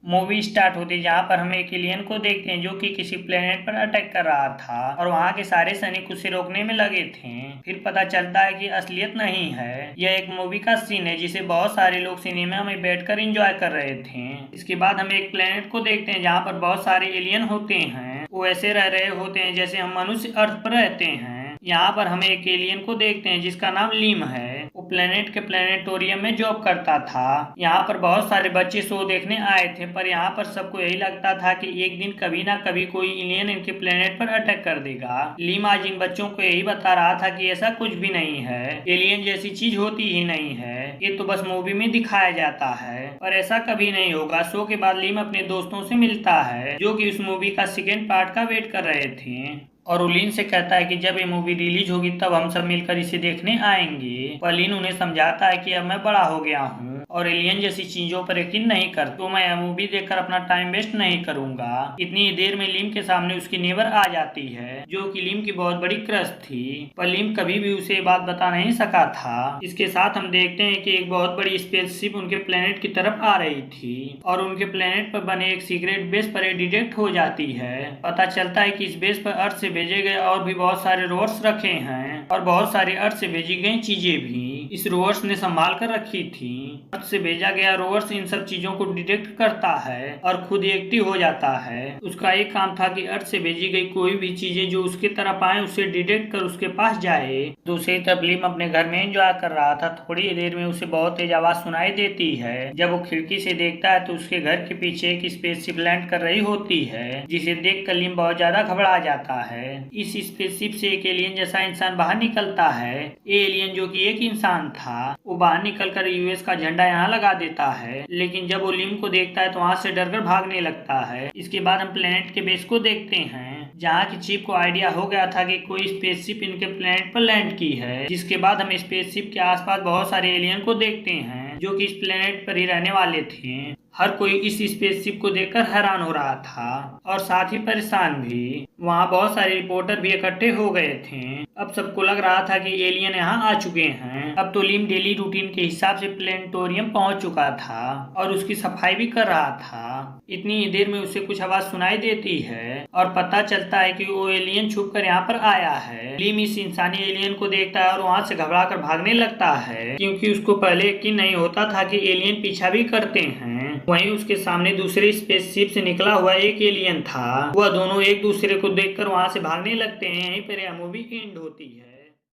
Movie start होती है जहाँ पर हम एक एलियन को देखते हैं जो कि किसी प्लेनेट पर अटैक कर रहा था और वहाँ के सारे सैनिक उसे रोकने में लगे थे। फिर पता चलता है कि असलियत नहीं है, यह एक मूवी का सीन है जिसे बहुत सारे लोग सिनेमा में बैठकर एंजॉय कर रहे थे। इसके बाद हम एक प्लेनेट को देखते हैं जहाँ पर बहुत सारे एलियन होते हैं। वो ऐसे रह रहे होते हैं जैसे हम मनुष्य अर्थ पर रहते हैं। यहाँ पर हम एक एलियन को देखते हैं जिसका नाम लिम है। वो प्लेनेट के प्लेनेटोरियम में जॉब करता था। यहाँ पर बहुत सारे बच्चे शो देखने आए थे, पर यहाँ पर सबको यही लगता था कि एक दिन कभी ना कभी कोई एलियन इनके प्लेनेट पर अटैक कर देगा। लिम आज इन बच्चों को यही बता रहा था कि ऐसा कुछ भी नहीं है, एलियन जैसी चीज होती ही नहीं है, ये तो बस मूवी में दिखाया जाता है, पर ऐसा कभी नहीं होगा। शो के बाद लिम अपने दोस्तों से मिलता है जो कि उस मूवी का सेकेंड पार्ट का वेट कर रहे थे और उलिन से कहता है कि जब ये मूवी रिलीज होगी तब हम सब मिलकर इसे देखने आएंगे। पर लिन उन्हें समझाता है कि अब मैं बड़ा हो गया हूँ और एलियन जैसी चीजों पर यकीन नहीं कर, तो मैं यह मूवी देखकर अपना टाइम वेस्ट नहीं करूंगा। इतनी देर में लिम के सामने उसकी नेबर आ जाती है जो कि लिम की बहुत बड़ी क्रश थी, पर लिम कभी भी उसे ये बात बता नहीं सका था। इसके साथ हम देखते हैं कि एक बहुत बड़ी स्पेसशिप उनके प्लेनेट की तरफ आ रही थी और उनके प्लेनेट पर बने एक सीक्रेट बेस पर डिटेक्ट हो जाती है। पता चलता है कि इस बेस पर अर्थ से भेजे गए और भी बहुत सारे रोवर्स रखे हैं और बहुत सारी अर्थ से भेजी गई चीजें भी इस रोवर्स ने संभाल कर रखी थी। अर्थ से भेजा गया रोवर्स इन सब चीजों को डिटेक्ट करता है और खुद एक्टिव हो जाता है। उसका एक काम था कि अर्थ से भेजी गई कोई भी चीजें जो उसके तरफ आए उसे डिटेक्ट कर उसके पास जाए। दूसरी तरफ लिम अपने घर में एंजॉय कर रहा था। थोड़ी देर में उसे बहुत तेज आवाज सुनाई देती है। जब वो खिड़की से देखता है तो उसके घर के पीछे एक स्पेसशिप लैंड कर रही होती है, जिसे देख कर लिम बहुत ज्यादा घबरा जाता है। इस स्पेसशिप से एक एलियन जैसा इंसान बाहर निकलता है। ये एलियन जो कि एक इंसान था, वो बाहर निकलकर यूएस का झंडा यहाँ लगा देता है, लेकिन जब वो लिम को देखता है तो वहाँ से डरकर भागने लगता है। इसके बाद हम प्लेनेट के बेस को देखते हैं जहाँ की चीफ को आइडिया हो गया था कि कोई स्पेसशिप इनके प्लेनेट पर लैंड की है। जिसके बाद हम स्पेसशिप के आसपास बहुत सारे एलियन को देखते हैं जो कि इस प्लेनेट पर ही रहने वाले थे। हर कोई इस स्पेसशिप को देखकर हैरान हो रहा था और साथ ही परेशान भी। वहाँ बहुत सारे रिपोर्टर भी इकट्ठे हो गए थे। अब सबको लग रहा था कि एलियन यहाँ आ चुके हैं। अब तो लिम डेली रूटीन के हिसाब से प्लेनेटोरियम पहुँच चुका था और उसकी सफाई भी कर रहा था। इतनी देर में उसे कुछ आवाज सुनाई देती है और पता चलता है कि वो एलियन छुप कर यहाँ पर आया है। लिम इस इंसानी एलियन को देखता है और वहाँ से घबरा कर भागने लगता है, क्योंकि उसको पहले यकीन नहीं होता था कि एलियन पीछा भी करते हैं। वहीं उसके सामने दूसरे स्पेसशिप से निकला हुआ एक एलियन था। वह दोनों एक दूसरे को देखकर वहां से भागने लगते हैं। यहीं पर यह मूवी एंड होती है।